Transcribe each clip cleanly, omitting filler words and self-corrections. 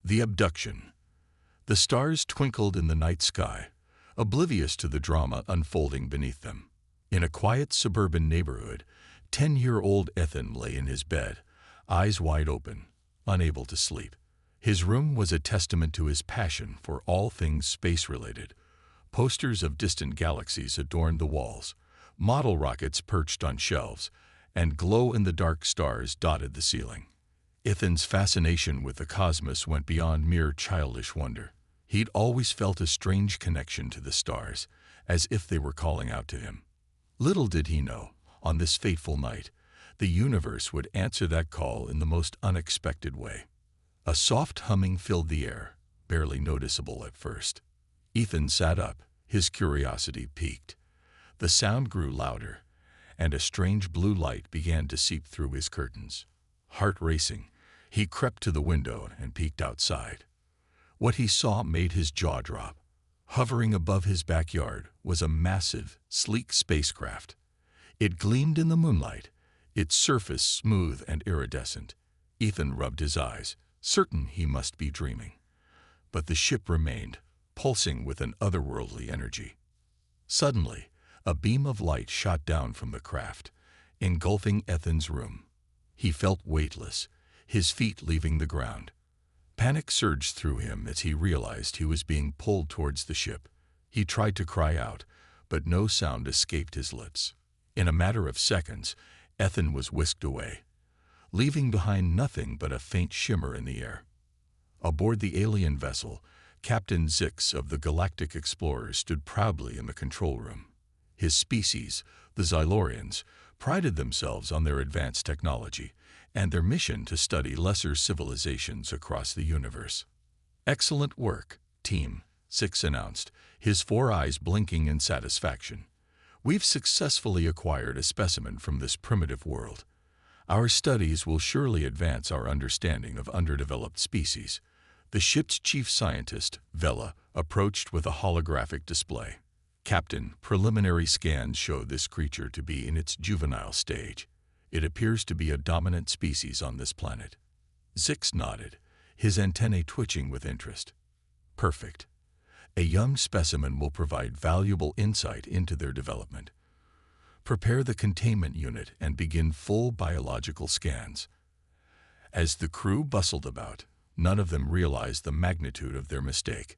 The abduction. The stars twinkled in the night sky, oblivious to the drama unfolding beneath them. In a quiet suburban neighborhood, 10-year-old Ethan lay in his bed, eyes wide open, unable to sleep. His room was a testament to his passion for all things space-related. Posters of distant galaxies adorned the walls, model rockets perched on shelves, and glow-in-the-dark stars dotted the ceiling. Ethan's fascination with the cosmos went beyond mere childish wonder. He'd always felt a strange connection to the stars, as if they were calling out to him. Little did he know, on this fateful night, the universe would answer that call in the most unexpected way. A soft humming filled the air, barely noticeable at first. Ethan sat up, his curiosity piqued. The sound grew louder, and a strange blue light began to seep through his curtains. Heart racing, he crept to the window and peeked outside. What he saw made his jaw drop. Hovering above his backyard was a massive, sleek spacecraft. It gleamed in the moonlight, its surface smooth and iridescent. Ethan rubbed his eyes, certain he must be dreaming. But the ship remained, pulsing with an otherworldly energy. Suddenly, a beam of light shot down from the craft, engulfing Ethan's room. He felt weightless, his feet leaving the ground. Panic surged through him as he realized he was being pulled towards the ship. He tried to cry out, but no sound escaped his lips. In a matter of seconds, Ethan was whisked away, leaving behind nothing but a faint shimmer in the air. Aboard the alien vessel, Captain Zix of the Galactic Explorers stood proudly in the control room. His species, the Xylorians, prided themselves on their advanced technology and their mission to study lesser civilizations across the universe. "Excellent work, team," Zix announced, his 4 eyes blinking in satisfaction. "We've successfully acquired a specimen from this primitive world. Our studies will surely advance our understanding of underdeveloped species." The ship's chief scientist, Vela, approached with a holographic display. "Captain, preliminary scans show this creature to be in its juvenile stage. It appears to be a dominant species on this planet." Zix nodded, his antennae twitching with interest. "Perfect. A young specimen will provide valuable insight into their development. Prepare the containment unit and begin full biological scans." As the crew bustled about, none of them realized the magnitude of their mistake.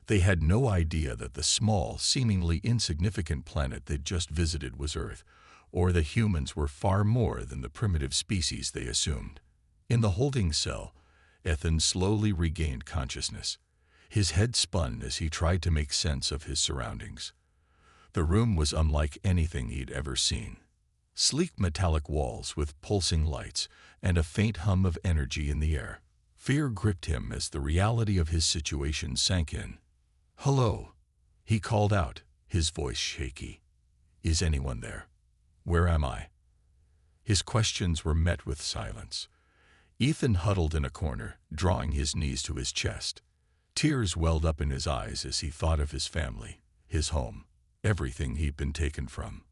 They had no idea that the small, seemingly insignificant planet they'd just visited was Earth, or that humans were far more than the primitive species they assumed. In the holding cell, Ethan slowly regained consciousness. His head spun as he tried to make sense of his surroundings. The room was unlike anything he'd ever seen. Sleek metallic walls with pulsing lights and a faint hum of energy in the air. Fear gripped him as the reality of his situation sank in. "Hello," he called out, his voice shaky. "Is anyone there? Where am I?" His questions were met with silence. Ethan huddled in a corner, drawing his knees to his chest. Tears welled up in his eyes as he thought of his family, his home, everything he'd been taken from.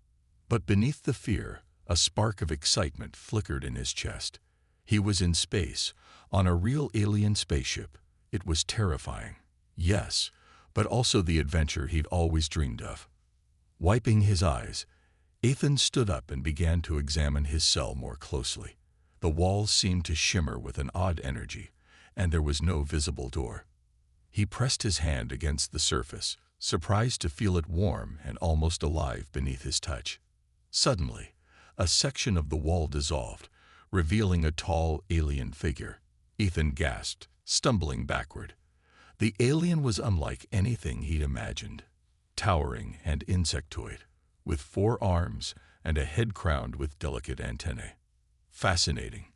But beneath the fear, a spark of excitement flickered in his chest. He was in space, on a real alien spaceship. It was terrifying, yes, but also the adventure he'd always dreamed of. Wiping his eyes, Ethan stood up and began to examine his cell more closely. The walls seemed to shimmer with an odd energy, and there was no visible door. He pressed his hand against the surface, surprised to feel it warm and almost alive beneath his touch. Suddenly, a section of the wall dissolved, revealing a tall alien figure. Ethan gasped, stumbling backward. The alien was unlike anything he'd imagined. Towering and insectoid, with 4 arms and a head crowned with delicate antennae. "Fascinating,"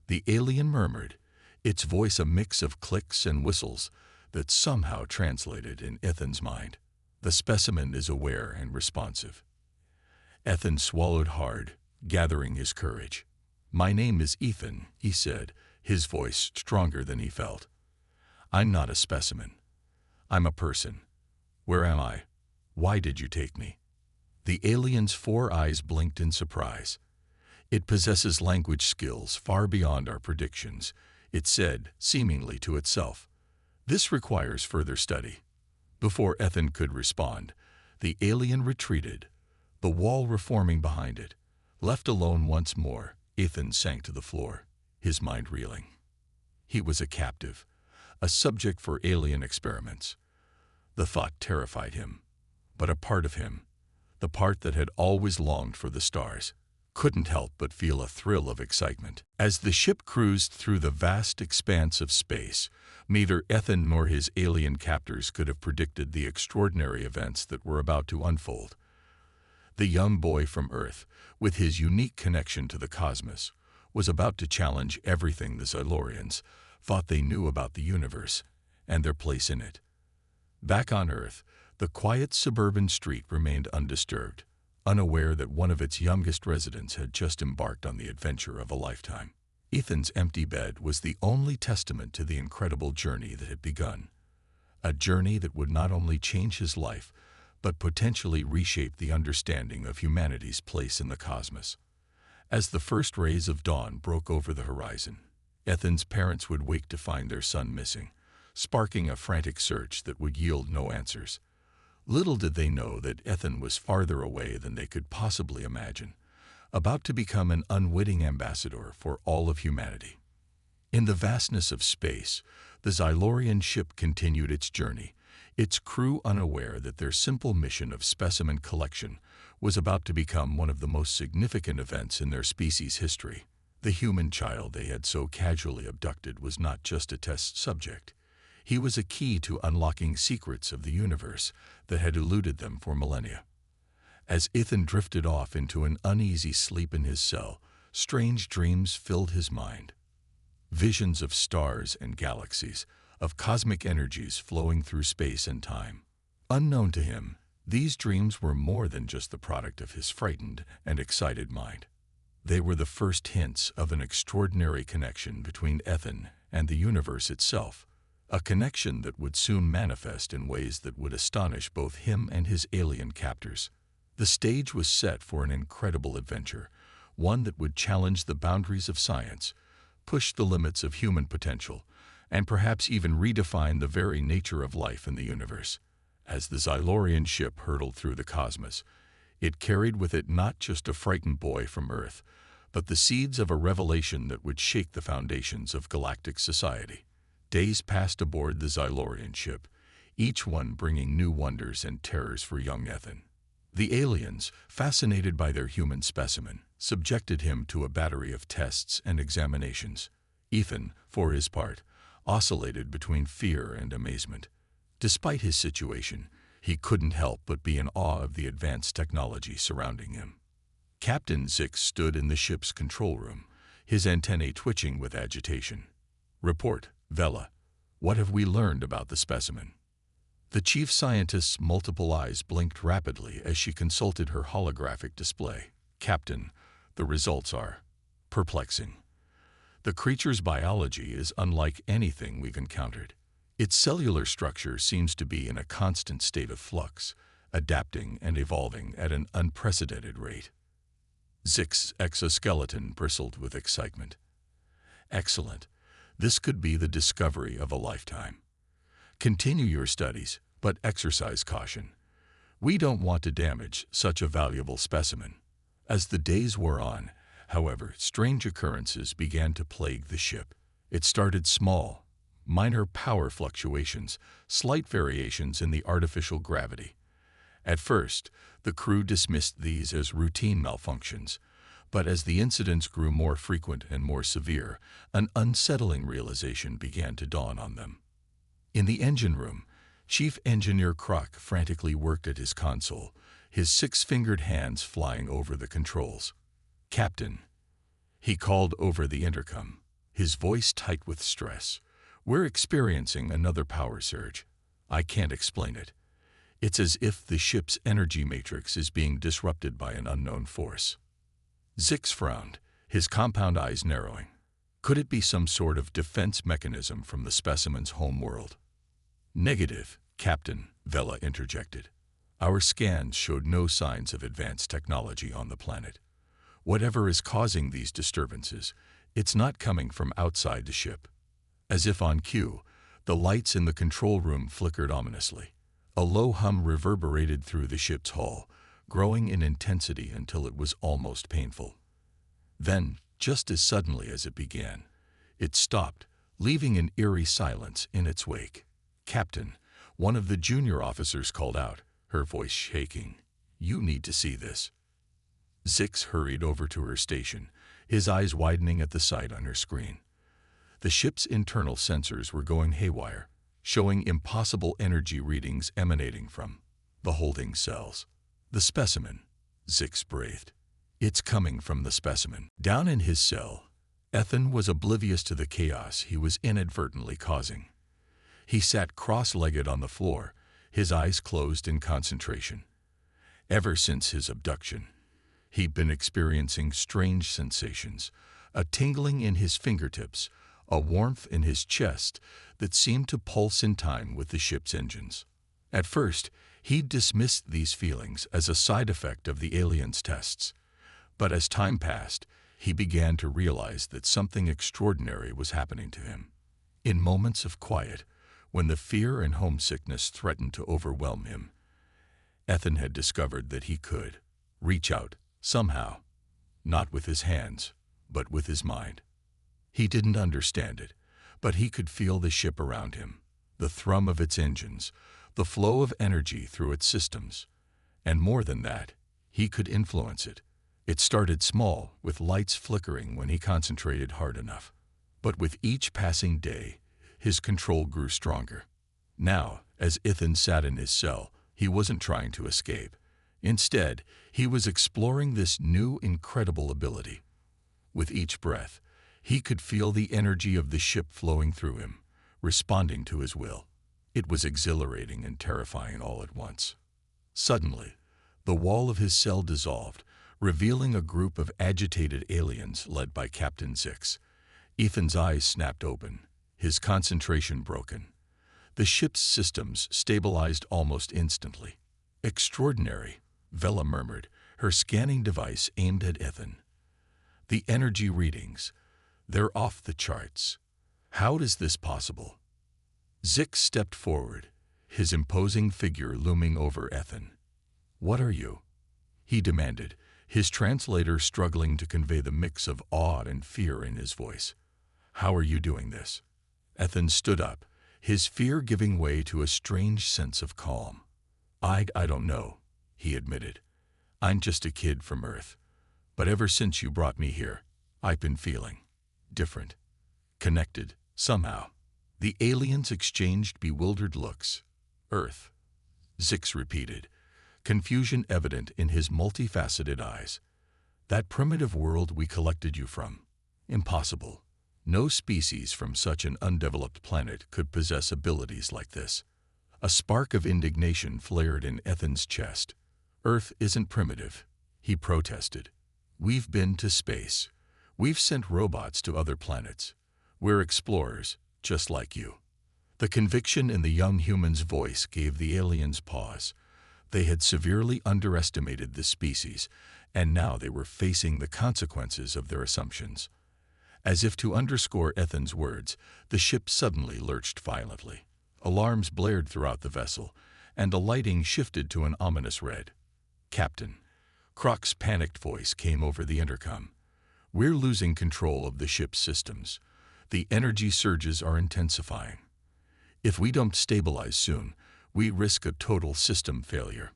the alien murmured, its voice a mix of clicks and whistles that somehow translated in Ethan's mind. "The specimen is aware and responsive." Ethan swallowed hard, gathering his courage. "My name is Ethan," he said, his voice stronger than he felt. "I'm not a specimen. I'm a person. Where am I? Why did you take me?" The alien's 4 eyes blinked in surprise. "It possesses language skills far beyond our predictions. It said, seemingly to itself. This requires further study. Before Ethan could respond, the alien retreated, the wall reforming behind it. Left alone once more, Ethan sank to the floor, his mind reeling. He was a captive, a subject for alien experiments. The thought terrified him, but a part of him, the part that had always longed for the stars, couldn't help but feel a thrill of excitement. As the ship cruised through the vast expanse of space, neither Ethan nor his alien captors could have predicted the extraordinary events that were about to unfold. The young boy from Earth, with his unique connection to the cosmos, was about to challenge everything the Xylorians thought they knew about the universe and their place in it. Back on Earth, the quiet suburban street remained undisturbed, unaware that one of its youngest residents had just embarked on the adventure of a lifetime. Ethan's empty bed was the only testament to the incredible journey that had begun, a journey that would not only change his life, but potentially reshape the understanding of humanity's place in the cosmos. As the first rays of dawn broke over the horizon, Ethan's parents would wake to find their son missing, sparking a frantic search that would yield no answers. Little did they know that Ethan was farther away than they could possibly imagine, about to become an unwitting ambassador for all of humanity. In the vastness of space, the Xylorian ship continued its journey, its crew unaware that their simple mission of specimen collection was about to become one of the most significant events in their species' history. The human child they had so casually abducted was not just a test subject. He was a key to unlocking secrets of the universe that had eluded them for millennia. As Ethan drifted off into an uneasy sleep in his cell, strange dreams filled his mind. Visions of stars and galaxies, of cosmic energies flowing through space and time. Unknown to him, these dreams were more than just the product of his frightened and excited mind. They were the first hints of an extraordinary connection between Ethan and the universe itself, a connection that would soon manifest in ways that would astonish both him and his alien captors. The stage was set for an incredible adventure, one that would challenge the boundaries of science, push the limits of human potential, and perhaps even redefine the very nature of life in the universe. As the Xylorian ship hurtled through the cosmos, it carried with it not just a frightened boy from Earth, but the seeds of a revelation that would shake the foundations of galactic society. Days passed aboard the Xylorian ship, each one bringing new wonders and terrors for young Ethan. The aliens, fascinated by their human specimen, subjected him to a battery of tests and examinations. Ethan, for his part, oscillated between fear and amazement. Despite his situation, he couldn't help but be in awe of the advanced technology surrounding him. Captain Zix stood in the ship's control room, his antennae twitching with agitation. "Report, Vela. What have we learned about the specimen?" The chief scientist's multiple eyes blinked rapidly as she consulted her holographic display. "Captain, the results are perplexing. The creature's biology is unlike anything we've encountered. Its cellular structure seems to be in a constant state of flux, adapting and evolving at an unprecedented rate." Zix's exoskeleton bristled with excitement. "Excellent. This could be the discovery of a lifetime. Continue your studies, but exercise caution. We don't want to damage such a valuable specimen." As the days wore on, however, strange occurrences began to plague the ship. It started small, minor power fluctuations, slight variations in the artificial gravity. At first, the crew dismissed these as routine malfunctions, but as the incidents grew more frequent and more severe, an unsettling realization began to dawn on them. In the engine room, Chief Engineer Kroc frantically worked at his console, his six-fingered hands flying over the controls. "Captain," he called over the intercom, his voice tight with stress, "we're experiencing another power surge. I can't explain it. It's as if the ship's energy matrix is being disrupted by an unknown force." Zix frowned, his compound eyes narrowing. Could it be some sort of defense mechanism from the specimen's home world? "Negative, Captain," Vela interjected. "Our scans showed no signs of advanced technology on the planet. Whatever is causing these disturbances, it's not coming from outside the ship. As if on cue, the lights in the control room flickered ominously. A low hum reverberated through the ship's hull, growing in intensity until it was almost painful. Then, just as suddenly as it began, it stopped, leaving an eerie silence in its wake. "Captain," one of the junior officers called out, her voice shaking. "You need to see this." Zix hurried over to her station, his eyes widening at the sight on her screen. The ship's internal sensors were going haywire, showing impossible energy readings emanating from the holding cells. "The specimen," Zix breathed. "It's coming from the specimen." Down in his cell, Ethan was oblivious to the chaos he was inadvertently causing. He sat cross-legged on the floor, his eyes closed in concentration. Ever since his abduction, he'd been experiencing strange sensations, a tingling in his fingertips, a warmth in his chest that seemed to pulse in time with the ship's engines. At first, he'd dismissed these feelings as a side effect of the aliens' tests, but as time passed, he began to realize that something extraordinary was happening to him. In moments of quiet, when the fear and homesickness threatened to overwhelm him, Ethan had discovered that he could reach out somehow, not with his hands, but with his mind. He didn't understand it, but he could feel the ship around him, the thrum of its engines, the flow of energy through its systems. And more than that, he could influence it. It started small, with lights flickering when he concentrated hard enough. But with each passing day, his control grew stronger. Now, as Ethan sat in his cell, he wasn't trying to escape. Instead, he was exploring this new, incredible ability. With each breath, he could feel the energy of the ship flowing through him, responding to his will. It was exhilarating and terrifying all at once. Suddenly, the wall of his cell dissolved, revealing a group of agitated aliens led by Captain Zix. Ethan's eyes snapped open, his concentration broken. The ship's systems stabilized almost instantly. "Extraordinary," Vela murmured, her scanning device aimed at Ethan. "The energy readings, they're off the charts. How is this possible?" Zix stepped forward, his imposing figure looming over Ethan. "What are you?" he demanded, his translator struggling to convey the mix of awe and fear in his voice. "How are you doing this?" Ethan stood up, his fear giving way to a strange sense of calm. I don't know," he admitted. "I'm just a kid from Earth. But ever since you brought me here, I've been feeling different, connected, somehow." The aliens exchanged bewildered looks. "Earth," Zix repeated, confusion evident in his multifaceted eyes. "That primitive world we collected you from. Impossible. No species from such an undeveloped planet could possess abilities like this." A spark of indignation flared in Ethan's chest. "Earth isn't primitive," he protested. "We've been to space. We've sent robots to other planets. We're explorers, just like you." The conviction in the young human's voice gave the aliens pause. They had severely underestimated this species, and now they were facing the consequences of their assumptions. As if to underscore Ethan's words, the ship suddenly lurched violently. Alarms blared throughout the vessel, and the lighting shifted to an ominous red. "Captain," Croc's panicked voice came over the intercom. "We're losing control of the ship's systems. The energy surges are intensifying. If we don't stabilize soon, we risk a total system failure."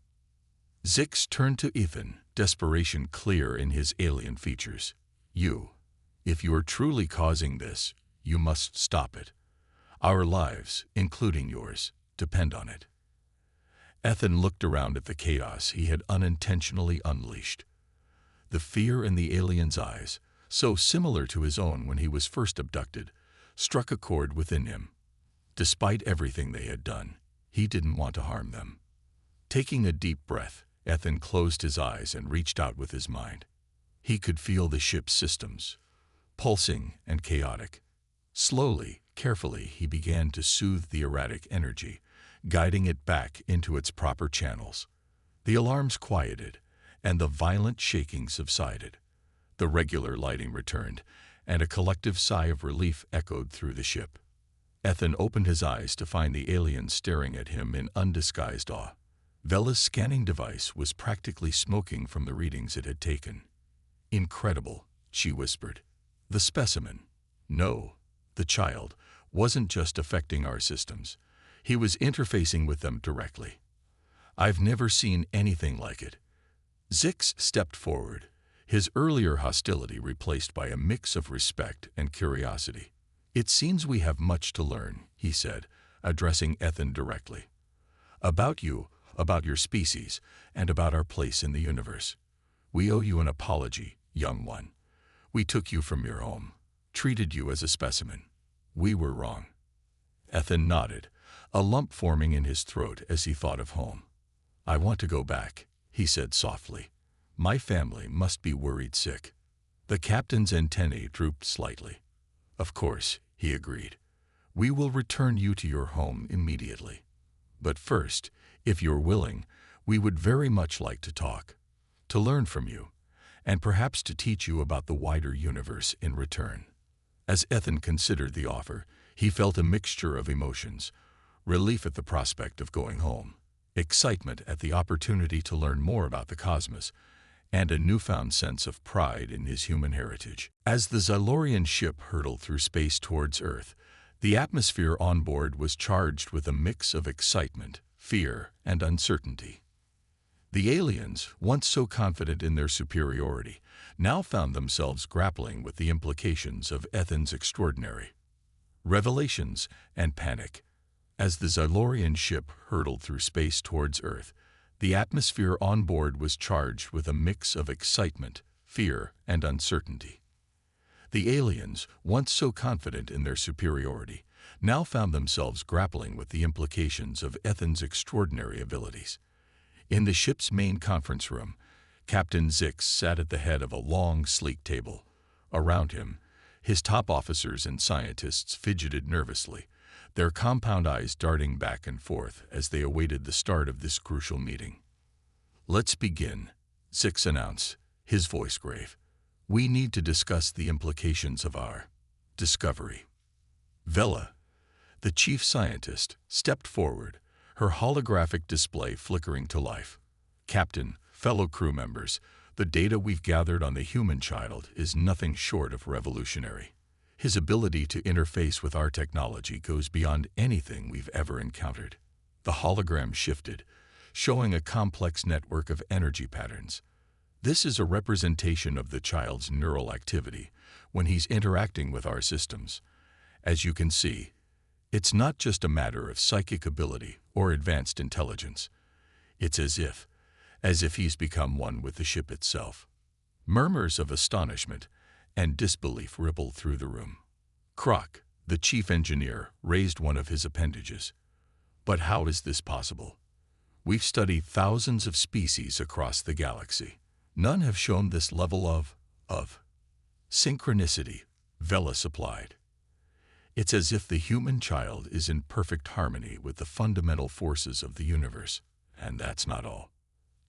Zix turned to Ethan, desperation clear in his alien features. If you are truly causing this, you must stop it. Our lives, including yours, depend on it." Ethan looked around at the chaos he had unintentionally unleashed. The fear in the alien's eyes, so similar to his own when he was first abducted, struck a chord within him. Despite everything they had done, he didn't want to harm them. Taking a deep breath, Ethan closed his eyes and reached out with his mind. He could feel the ship's systems, pulsing and chaotic. Slowly, carefully, he began to soothe the erratic energy, guiding it back into its proper channels. The alarms quieted, and the violent shaking subsided. The regular lighting returned, and a collective sigh of relief echoed through the ship. Ethan opened his eyes to find the aliens staring at him in undisguised awe. Vela's scanning device was practically smoking from the readings it had taken. "Incredible," she whispered. "The specimen, no, the child, wasn't just affecting our systems. He was interfacing with them directly. I've never seen anything like it." Zix stepped forward, his earlier hostility replaced by a mix of respect and curiosity. "It seems we have much to learn," he said, addressing Ethan directly. "About you, about your species, and about our place in the universe. We owe you an apology, young one. We took you from your home, treated you as a specimen. We were wrong." Ethan nodded, a lump forming in his throat as he thought of home. "I want to go back," he said softly. "My family must be worried sick." The captain's antennae drooped slightly. "Of course," he agreed. "We will return you to your home immediately. But first, if you're willing, we would very much like to talk, to learn from you, and perhaps to teach you about the wider universe in return." As Ethan considered the offer, he felt a mixture of emotions: relief at the prospect of going home, excitement at the opportunity to learn more about the cosmos, and a newfound sense of pride in his human heritage. As the Xylorian ship hurtled through space towards Earth, the atmosphere on board was charged with a mix of excitement, fear, and uncertainty. The aliens, once so confident in their superiority, now found themselves grappling with the implications of Ethan's extraordinary revelations and panic. As the Xylorian ship hurtled through space towards Earth, the atmosphere on board was charged with a mix of excitement, fear, and uncertainty. The aliens, once so confident in their superiority, now found themselves grappling with the implications of Ethan's extraordinary abilities. In the ship's main conference room, Captain Zix sat at the head of a long, sleek table. Around him, his top officers and scientists fidgeted nervously, their compound eyes darting back and forth as they awaited the start of this crucial meeting. "Let's begin," Zix announced, his voice grave. "We need to discuss the implications of our discovery." Vela, the chief scientist, stepped forward, her holographic display flickering to life. "Captain, fellow crew members, the data we've gathered on the human child is nothing short of revolutionary. His ability to interface with our technology goes beyond anything we've ever encountered." The hologram shifted, showing a complex network of energy patterns. "This is a representation of the child's neural activity when he's interacting with our systems. As you can see, it's not just a matter of psychic ability or advanced intelligence. It's as if he's become one with the ship itself." Murmurs of astonishment and disbelief rippled through the room. Kroc, the chief engineer, raised one of his appendages. "But how is this possible? We've studied thousands of species across the galaxy. None have shown this level of synchronicity," Vela supplied. "It's as if the human child is in perfect harmony with the fundamental forces of the universe. And that's not all."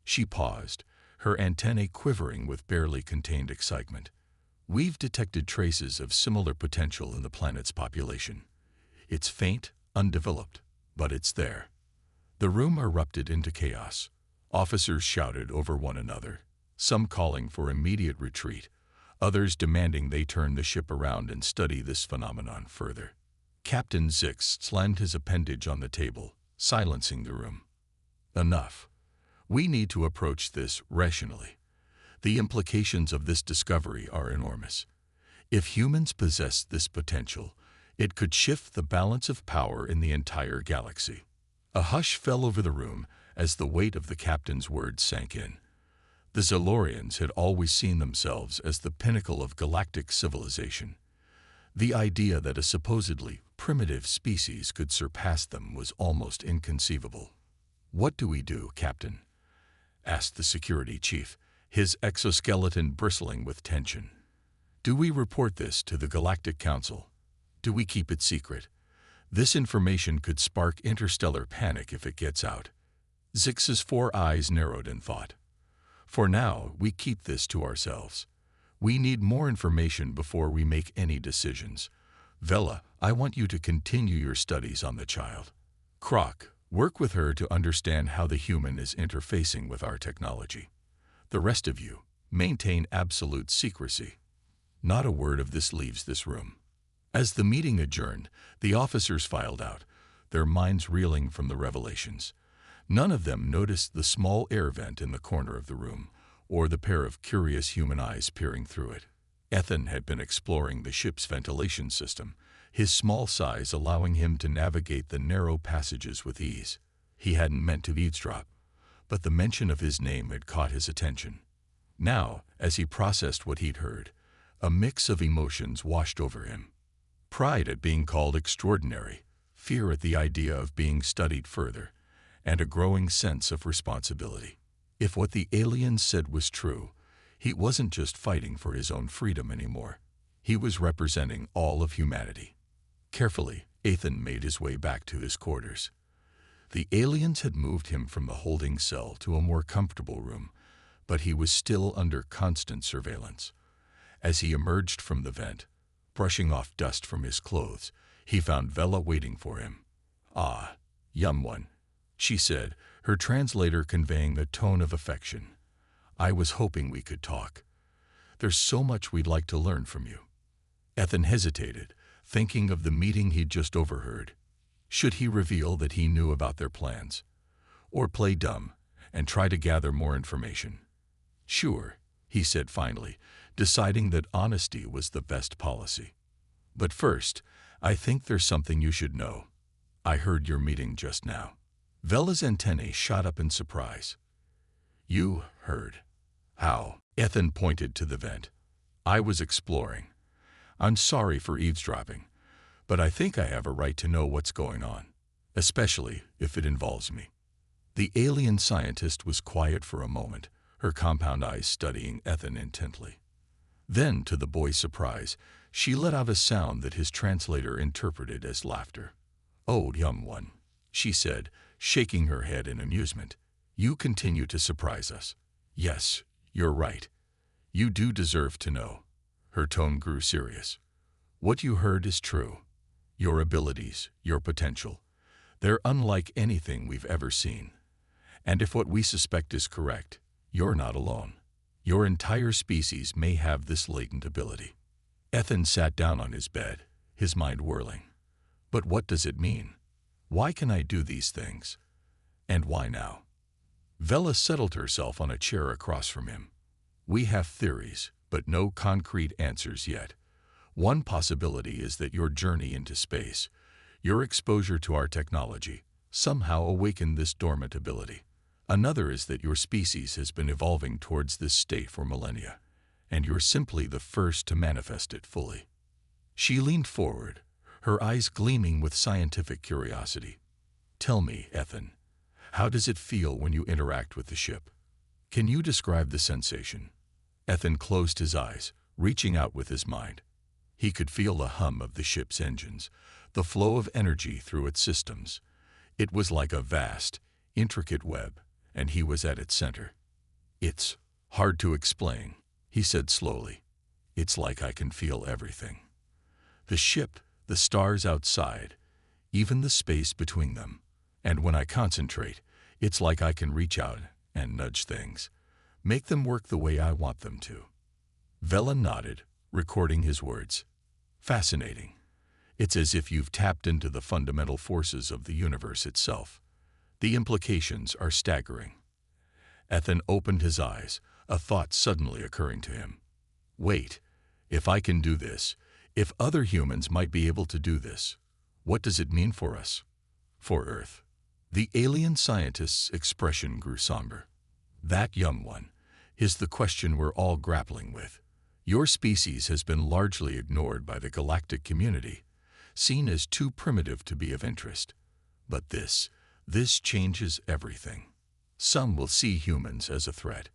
She paused, her antennae quivering with barely contained excitement. "We've detected traces of similar potential in the planet's population. It's faint, undeveloped, but it's there." The room erupted into chaos. Officers shouted over one another, some calling for immediate retreat, others demanding they turn the ship around and study this phenomenon further. Captain Zix slammed his appendage on the table, silencing the room. "Enough. We need to approach this rationally. The implications of this discovery are enormous. If humans possess this potential, it could shift the balance of power in the entire galaxy." A hush fell over the room as the weight of the captain's words sank in. The Xylorians had always seen themselves as the pinnacle of galactic civilization. The idea that a supposedly primitive species could surpass them was almost inconceivable. "What do we do, Captain?" asked the security chief, his exoskeleton bristling with tension. "Do we report this to the Galactic Council? Do we keep it secret? This information could spark interstellar panic if it gets out." Zix's 4 eyes narrowed in thought. "For now, we keep this to ourselves. We need more information before we make any decisions. Vela, I want you to continue your studies on the child. Croc, work with her to understand how the human is interfacing with our technology. The rest of you, maintain absolute secrecy. Not a word of this leaves this room. As the meeting adjourned, the officers filed out, their minds reeling from the revelations. None of them noticed the small air vent in the corner of the room, or the pair of curious human eyes peering through it. Ethan had been exploring the ship's ventilation system, his small size allowing him to navigate the narrow passages with ease. He hadn't meant to eavesdrop, but the mention of his name had caught his attention. Now, as he processed what he'd heard, a mix of emotions washed over him. Pride at being called extraordinary, fear at the idea of being studied further, and a growing sense of responsibility. If what the alien said was true, he wasn't just fighting for his own freedom anymore. He was representing all of humanity. Carefully, Ethan made his way back to his quarters. The aliens had moved him from the holding cell to a more comfortable room, but he was still under constant surveillance. As he emerged from the vent, brushing off dust from his clothes, he found Vela waiting for him. "Ah, young one," she said, her translator conveying a tone of affection. "I was hoping we could talk. There's so much we'd like to learn from you." Ethan hesitated, thinking of the meeting he'd just overheard. Should he reveal that he knew about their plans? Or play dumb and try to gather more information? "Sure," he said finally, deciding that honesty was the best policy. "But first, I think there's something you should know. I heard your meeting just now." Vela's antennae shot up in surprise. "You heard? How?" Ethan pointed to the vent. "I was exploring. I'm sorry for eavesdropping, but I think I have a right to know what's going on, especially if it involves me." The alien scientist was quiet for a moment, her compound eyes studying Ethan intently. Then, to the boy's surprise, she let out a sound that his translator interpreted as laughter. "Oh, young one," she said, shaking her head in amusement. "You continue to surprise us. Yes, you're right. You do deserve to know." Her tone grew serious. "What you heard is true. Your abilities, your potential, they're unlike anything we've ever seen. And if what we suspect is correct, you're not alone. Your entire species may have this latent ability." Ethan sat down on his bed, his mind whirling. "But what does it mean? Why can I do these things? And why now?" Vela settled herself on a chair across from him. "We have theories, but no concrete answers yet. One possibility is that your journey into space, your exposure to our technology, somehow awakened this dormant ability. Another is that your species has been evolving towards this state for millennia, and you're simply the first to manifest it fully." She leaned forward, her eyes gleaming with scientific curiosity. "Tell me, Ethan, how does it feel when you interact with the ship? Can you describe the sensation?" Ethan closed his eyes, reaching out with his mind. He could feel the hum of the ship's engines, the flow of energy through its systems. It was like a vast, intricate web, and he was at its center. "It's hard to explain," he said slowly. "It's like I can feel everything. The ship, the stars outside, even the space between them. And when I concentrate, it's like I can reach out and nudge things, make them work the way I want them to." Vela nodded, recording his words. "Fascinating. It's as if you've tapped into the fundamental forces of the universe itself. The implications are staggering." Ethan opened his eyes, a thought suddenly occurring to him. "Wait, if I can do this, if other humans might be able to do this, what does it mean for us? For Earth?" The alien scientist's expression grew somber. "That, young one, is the question we're all grappling with. Your species has been largely ignored by the galactic community, seen as too primitive to be of interest. But this changes everything. Some will see humans as a threat,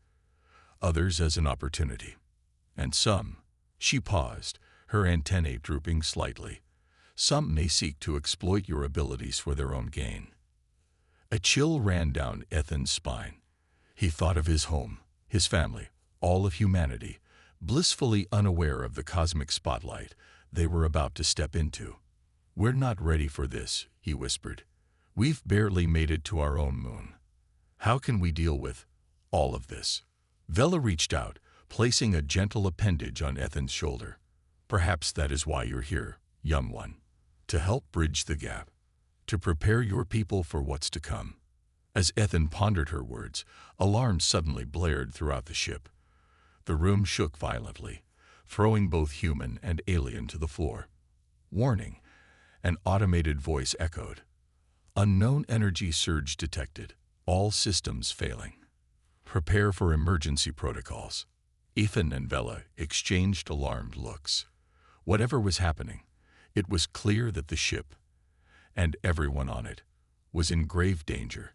others as an opportunity. And some," she paused, her antennae drooping slightly, "some may seek to exploit your abilities for their own gain." A chill ran down Ethan's spine. He thought of his home, his family, all of humanity, blissfully unaware of the cosmic spotlight they were about to step into. "We're not ready for this," he whispered. "We've barely made it to our own moon. How can we deal with all of this?" Vela reached out, placing a gentle appendage on Ethan's shoulder. "Perhaps that is why you're here, young one. To help bridge the gap. To prepare your people for what's to come." As Ethan pondered her words, alarms suddenly blared throughout the ship. The room shook violently, throwing both human and alien to the floor. "Warning," an automated voice echoed. "Unknown energy surge detected. All systems failing. Prepare for emergency protocols." Ethan and Vela exchanged alarmed looks. Whatever was happening, it was clear that the ship, and everyone on it, was in grave danger.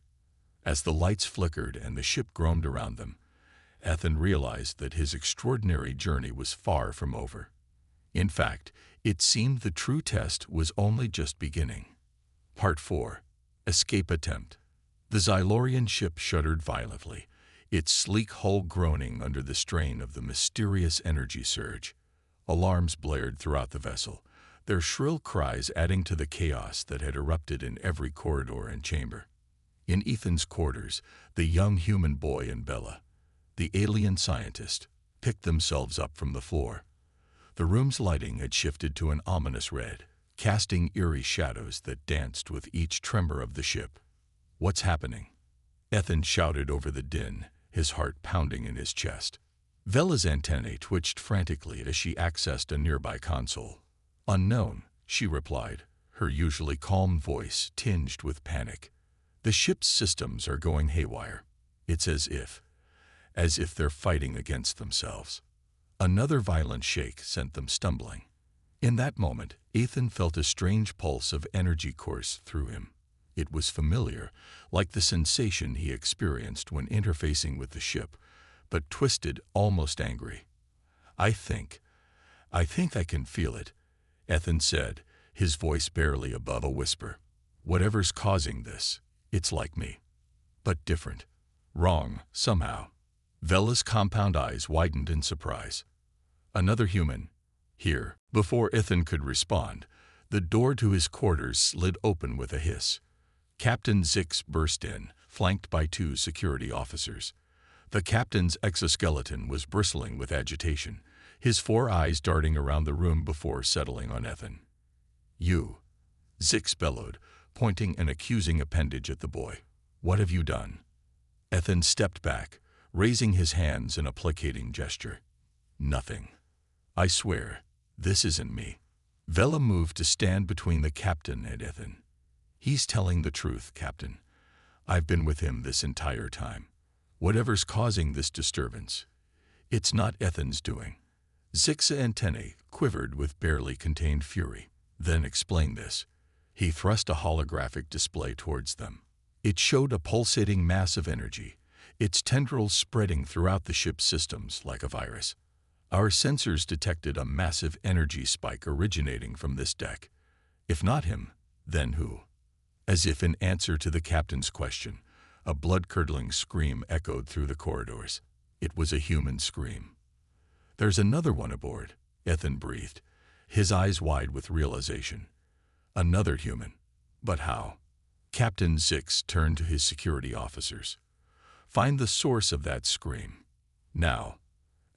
As the lights flickered and the ship groaned around them, Ethan realized that his extraordinary journey was far from over. In fact, it seemed the true test was only just beginning. Part 4. Escape Attempt. The Xylorian ship shuddered violently, its sleek hull groaning under the strain of the mysterious energy surge. Alarms blared throughout the vessel, their shrill cries adding to the chaos that had erupted in every corridor and chamber. In Ethan's quarters, the young human boy and Bella, the alien scientist, picked themselves up from the floor. The room's lighting had shifted to an ominous red, casting eerie shadows that danced with each tremor of the ship. "What's happening?" Ethan shouted over the din, his heart pounding in his chest. Vela's antennae twitched frantically as she accessed a nearby console. "Unknown," she replied, her usually calm voice tinged with panic. "The ship's systems are going haywire. It's as if they're fighting against themselves." Another violent shake sent them stumbling. In that moment, Ethan felt a strange pulse of energy course through him. It was familiar, like the sensation he experienced when interfacing with the ship, but twisted, almost angry. I think I can feel it," Ethan said, his voice barely above a whisper. "Whatever's causing this, it's like me. But different. Wrong, somehow." Vela's compound eyes widened in surprise. "Another human here." Before Ethan could respond, the door to his quarters slid open with a hiss. Captain Zix burst in, flanked by 2 security officers. The captain's exoskeleton was bristling with agitation, his 4 eyes darting around the room before settling on Ethan. "You," Zix bellowed, pointing an accusing appendage at the boy. "What have you done?" Ethan stepped back, raising his hands in a placating gesture. "Nothing. I swear, this isn't me." Vela moved to stand between the captain and Ethan. "He's telling the truth, Captain. I've been with him this entire time. Whatever's causing this disturbance, it's not Ethan's doing." Zix's antennae quivered with barely contained fury. "Then explain this." He thrust a holographic display towards them. It showed a pulsating mass of energy, its tendrils spreading throughout the ship's systems like a virus. "Our sensors detected a massive energy spike originating from this deck. If not him, then who?" As if in answer to the captain's question, a blood-curdling scream echoed through the corridors. It was a human scream. "There's another one aboard," Ethan breathed, his eyes wide with realization. "Another human. But how?" Captain Zix turned to his security officers. "Find the source of that scream. Now."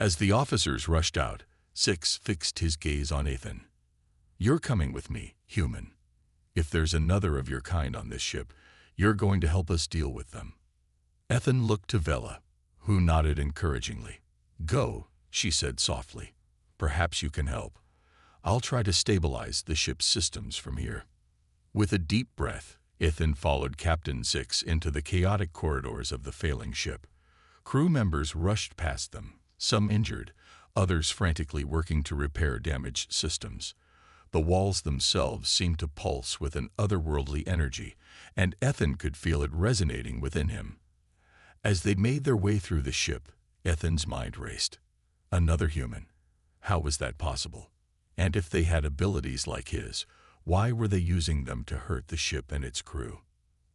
As the officers rushed out, Zix fixed his gaze on Ethan. "You're coming with me, human. If there's another of your kind on this ship, you're going to help us deal with them." Ethan looked to Vela, who nodded encouragingly. "Go," she said softly. "Perhaps you can help. I'll try to stabilize the ship's systems from here." With a deep breath, Ethan followed Captain Zix into the chaotic corridors of the failing ship. Crew members rushed past them, some injured, others frantically working to repair damaged systems. The walls themselves seemed to pulse with an otherworldly energy, and Ethan could feel it resonating within him. As they made their way through the ship, Ethan's mind raced. Another human. How was that possible? And if they had abilities like his, why were they using them to hurt the ship and its crew?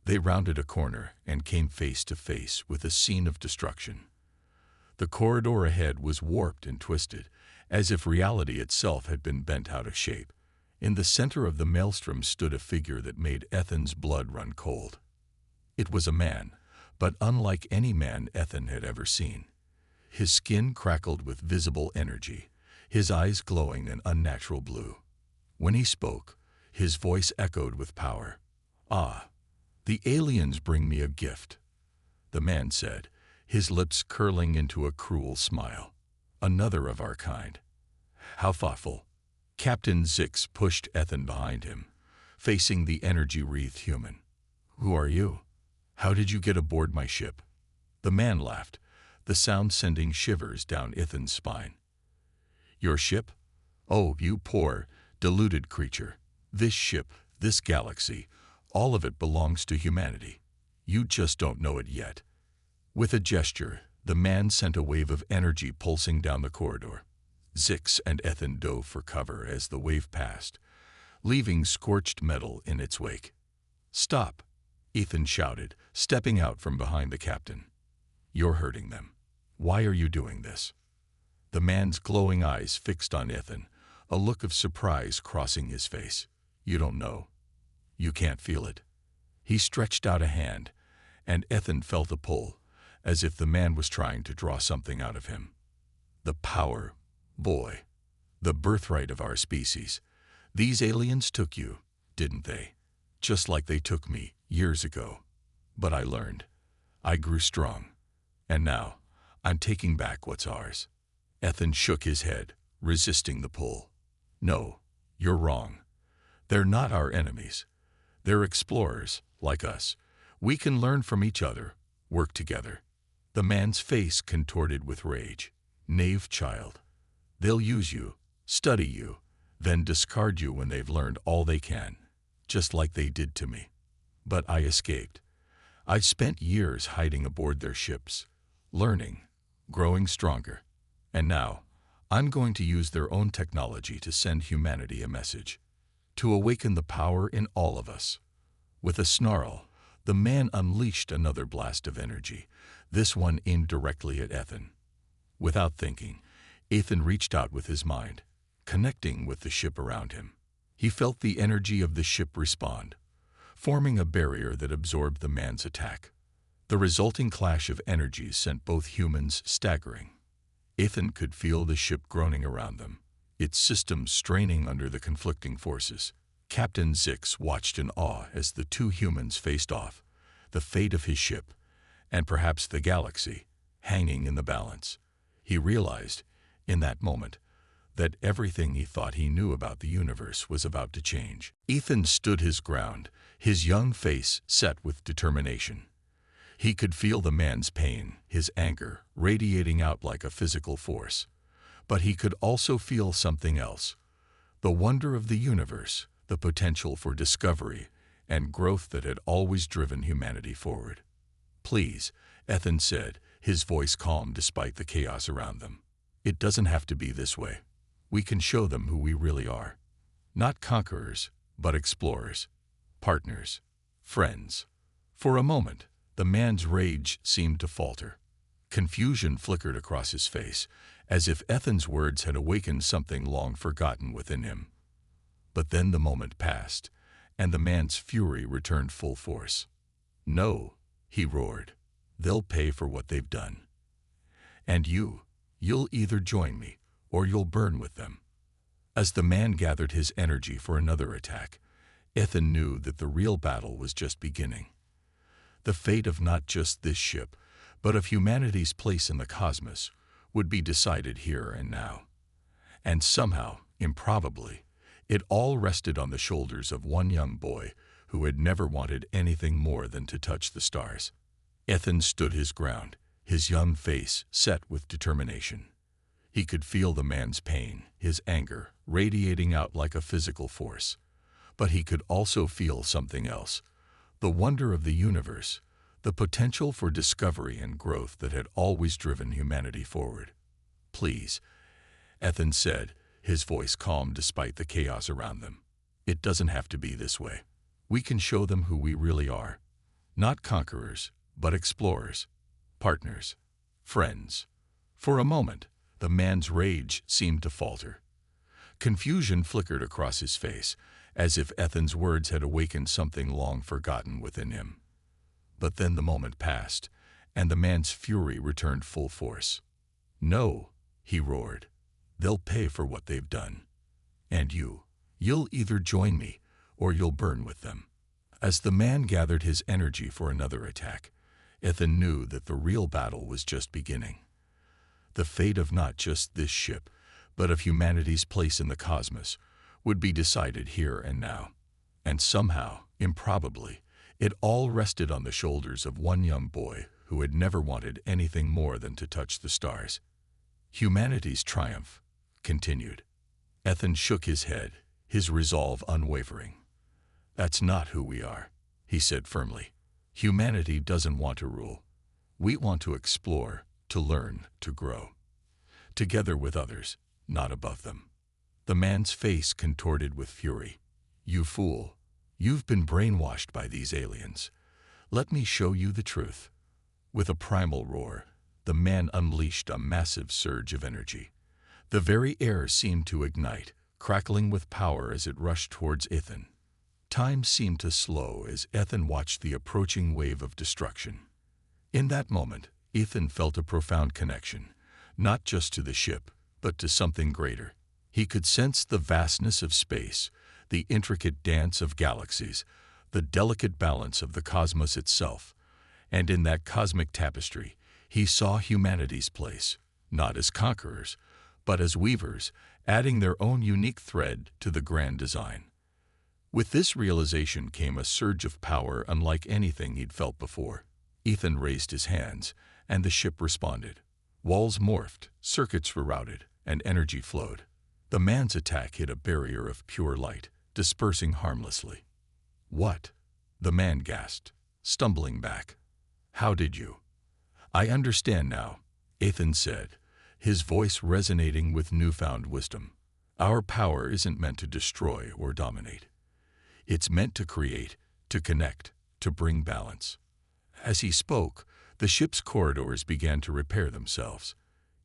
They rounded a corner and came face to face with a scene of destruction. The corridor ahead was warped and twisted, as if reality itself had been bent out of shape. In the center of the maelstrom stood a figure that made Ethan's blood run cold. It was a man, but unlike any man Ethan had ever seen. His skin crackled with visible energy, his eyes glowing an unnatural blue. When he spoke, his voice echoed with power. "Ah, the aliens bring me a gift," the man said, his lips curling into a cruel smile. "Another of our kind." "How thoughtful." Captain Zix pushed Ethan behind him, facing the energy-wreathed human. "Who are you? How did you get aboard my ship?" The man laughed, the sound sending shivers down Ethan's spine. "Your ship? Oh, you poor, deluded creature. This ship, this galaxy, all of it belongs to humanity. You just don't know it yet." With a gesture, the man sent a wave of energy pulsing down the corridor. Zix and Ethan dove for cover as the wave passed, leaving scorched metal in its wake. "Stop," Ethan shouted, stepping out from behind the captain. "You're hurting them. Why are you doing this?" The man's glowing eyes fixed on Ethan, a look of surprise crossing his face. "You don't know. You can't feel it." He stretched out a hand, and Ethan felt a pull, as if the man was trying to draw something out of him. "The power, boy. The birthright of our species. These aliens took you, didn't they? Just like they took me years ago. But I learned. I grew strong. And now, I'm taking back what's ours." Ethan shook his head, resisting the pull. "No, you're wrong. They're not our enemies. They're explorers, like us. We can learn from each other, work together." The man's face contorted with rage. "Knave child. They'll use you, study you, then discard you when they've learned all they can, just like they did to me. But I escaped. I've spent years hiding aboard their ships, learning, growing stronger. And now, I'm going to use their own technology to send humanity a message, to awaken the power in all of us." With a snarl, the man unleashed another blast of energy, this one aimed directly at Ethan. Without thinking, Ethan reached out with his mind, connecting with the ship around him. He felt the energy of the ship respond, forming a barrier that absorbed the man's attack. The resulting clash of energies sent both humans staggering. Ethan could feel the ship groaning around them, its systems straining under the conflicting forces. Captain Zix watched in awe as the two humans faced off, the fate of his ship, and perhaps the galaxy, hanging in the balance. He realized, in that moment, that everything he thought he knew about the universe was about to change. Ethan stood his ground, his young face set with determination. He could feel the man's pain, his anger, radiating out like a physical force. But he could also feel something else, the wonder of the universe, the potential for discovery and growth that had always driven humanity forward. "Please," Ethan said, his voice calm despite the chaos around them. "It doesn't have to be this way. We can show them who we really are. Not conquerors, but explorers, partners, friends." For a moment, the man's rage seemed to falter. Confusion flickered across his face, as if Ethan's words had awakened something long forgotten within him. But then the moment passed, and the man's fury returned full force. "No," he roared. "They'll pay for what they've done. And you'll either join me, or you'll burn with them." As the man gathered his energy for another attack, Ethan knew that the real battle was just beginning. The fate of not just this ship, but of humanity's place in the cosmos, would be decided here and now. And somehow, improbably, it all rested on the shoulders of one young boy who had never wanted anything more than to touch the stars. Ethan stood his ground, his young face set with determination. He could feel the man's pain, his anger, radiating out like a physical force. But he could also feel something else, the wonder of the universe, the potential for discovery and growth that had always driven humanity forward. "Please," Ethan said, his voice calm despite the chaos around them. "It doesn't have to be this way. We can show them who we really are. Not conquerors, but explorers, partners, friends." For a moment, The man's rage seemed to falter. Confusion flickered across his face, as if Ethan's words had awakened something long forgotten within him. But then the moment passed, and the man's fury returned full force. "No," he roared. "They'll pay for what they've done. And you'll either join me, or you'll burn with them." As the man gathered his energy for another attack, Ethan knew that the real battle was just beginning. The fate of not just this ship, but of humanity's place in the cosmos, would be decided here and now. And somehow, improbably, it all rested on the shoulders of one young boy who had never wanted anything more than to touch the stars. Humanity's triumph continued. Ethan shook his head, his resolve unwavering. "That's not who we are," he said firmly. "Humanity doesn't want to rule. We want to explore, to learn, to grow. Together with others, not above them." The man's face contorted with fury. "You fool. You've been brainwashed by these aliens. Let me show you the truth." With a primal roar, the man unleashed a massive surge of energy. The very air seemed to ignite, crackling with power as it rushed towards Ethan. Time seemed to slow as Ethan watched the approaching wave of destruction. In that moment, Ethan felt a profound connection, not just to the ship, but to something greater. He could sense the vastness of space, the intricate dance of galaxies, the delicate balance of the cosmos itself. And in that cosmic tapestry, he saw humanity's place, not as conquerors, but as weavers, adding their own unique thread to the grand design. With this realization came a surge of power unlike anything he'd felt before. Ethan raised his hands, and the ship responded. Walls morphed, circuits rerouted, and energy flowed. The man's attack hit a barrier of pure light, dispersing harmlessly. "What?" the man gasped, stumbling back. "How did you?" "I understand now," Ethan said, his voice resonating with newfound wisdom. "Our power isn't meant to destroy or dominate. It's meant to create, to connect, to bring balance." As he spoke, the ship's corridors began to repair themselves.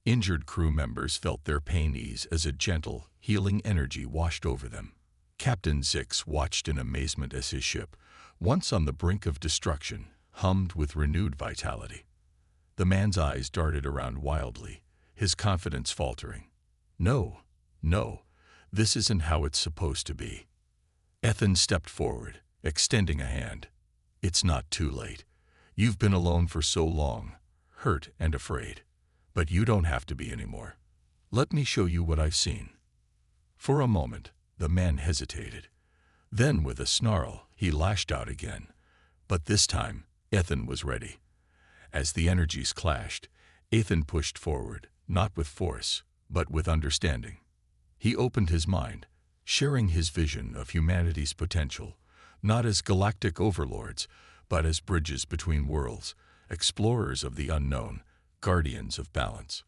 Injured crew members felt their pain ease as a gentle, healing energy washed over them. Captain Zix watched in amazement as his ship, once on the brink of destruction, hummed with renewed vitality. The man's eyes darted around wildly, his confidence faltering. No, this isn't how it's supposed to be." Ethan stepped forward, extending a hand. "It's not too late. You've been alone for so long, hurt and afraid. But you don't have to be anymore. Let me show you what I've seen." For a moment, the man hesitated. Then, with a snarl, he lashed out again. But this time, Ethan was ready. As the energies clashed, Ethan pushed forward, not with force, but with understanding. He opened his mind, sharing his vision of humanity's potential, not as galactic overlords, but as bridges between worlds, explorers of the unknown, guardians of balance.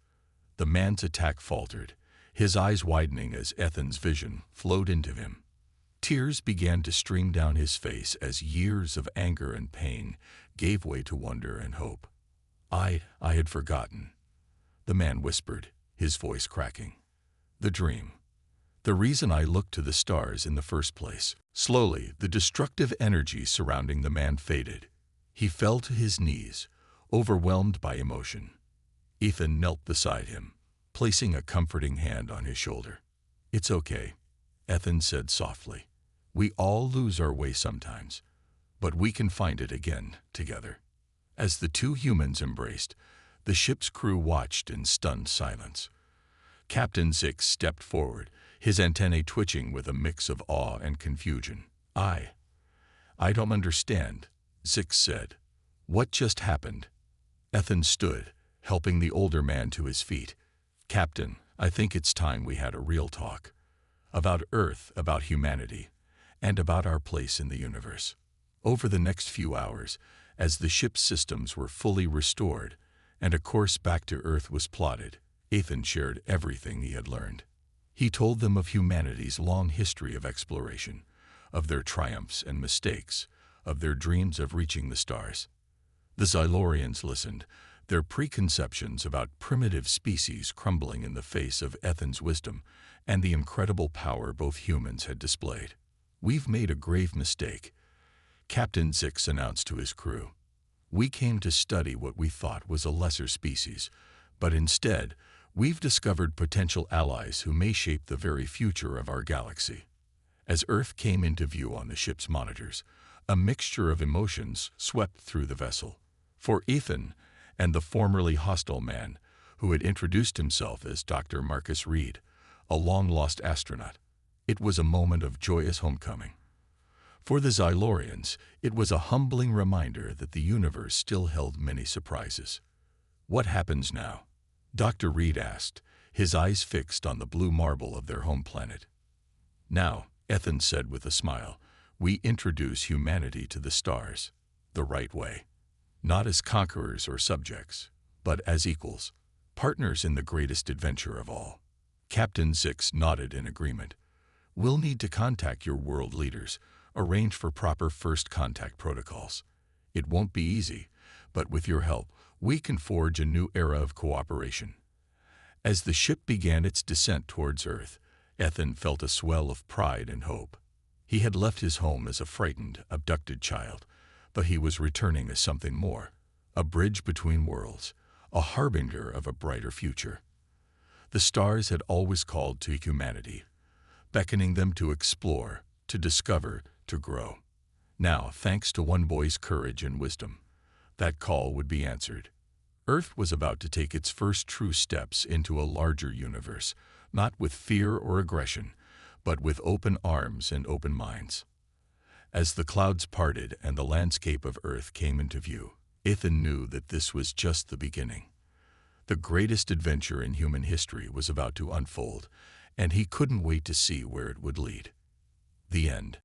The man's attack faltered, his eyes widening as Ethan's vision flowed into him. Tears began to stream down his face as years of anger and pain gave way to wonder and hope. I had forgotten," the man whispered, his voice cracking. "The dream. The reason I looked to the stars in the first place." Slowly, the destructive energy surrounding the man faded. He fell to his knees, overwhelmed by emotion. Ethan knelt beside him, placing a comforting hand on his shoulder. "It's okay," Ethan said softly. "We all lose our way sometimes, but we can find it again together." As the two humans embraced, the ship's crew watched in stunned silence. Captain Zix stepped forward, his antennae twitching with a mix of awe and confusion. I don't understand," Zix said. "What just happened?" Ethan stood, helping the older man to his feet. "Captain, I think it's time we had a real talk. About Earth, about humanity, and about our place in the universe." Over the next few hours, as the ship's systems were fully restored and a course back to Earth was plotted, Ethan shared everything he had learned. He told them of humanity's long history of exploration, of their triumphs and mistakes, of their dreams of reaching the stars. The Xylorians listened, their preconceptions about primitive species crumbling in the face of Ethan's wisdom and the incredible power both humans had displayed. "We've made a grave mistake," Captain Zix announced to his crew. "We came to study what we thought was a lesser species, but instead, we've discovered potential allies who may shape the very future of our galaxy." As Earth came into view on the ship's monitors, a mixture of emotions swept through the vessel. For Ethan and the formerly hostile man, who had introduced himself as Dr. Marcus Reed, a long-lost astronaut, it was a moment of joyous homecoming. For the Xylorians, it was a humbling reminder that the universe still held many surprises. "What happens now?" Dr. Reed asked, his eyes fixed on the blue marble of their home planet. "Now," Ethan said with a smile, "we introduce humanity to the stars, the right way. Not as conquerors or subjects, but as equals, partners in the greatest adventure of all." Captain Zix nodded in agreement. "We'll need to contact your world leaders, arrange for proper first contact protocols. It won't be easy, but with your help, we can forge a new era of cooperation." As the ship began its descent towards Earth, Ethan felt a swell of pride and hope. He had left his home as a frightened, abducted child, but he was returning as something more, a bridge between worlds, a harbinger of a brighter future. The stars had always called to humanity, beckoning them to explore, to discover, to grow. Now, thanks to one boy's courage and wisdom, that call would be answered. Earth was about to take its first true steps into a larger universe, not with fear or aggression, but with open arms and open minds. As the clouds parted and the landscape of Earth came into view, Ethan knew that this was just the beginning. The greatest adventure in human history was about to unfold, and he couldn't wait to see where it would lead. The end.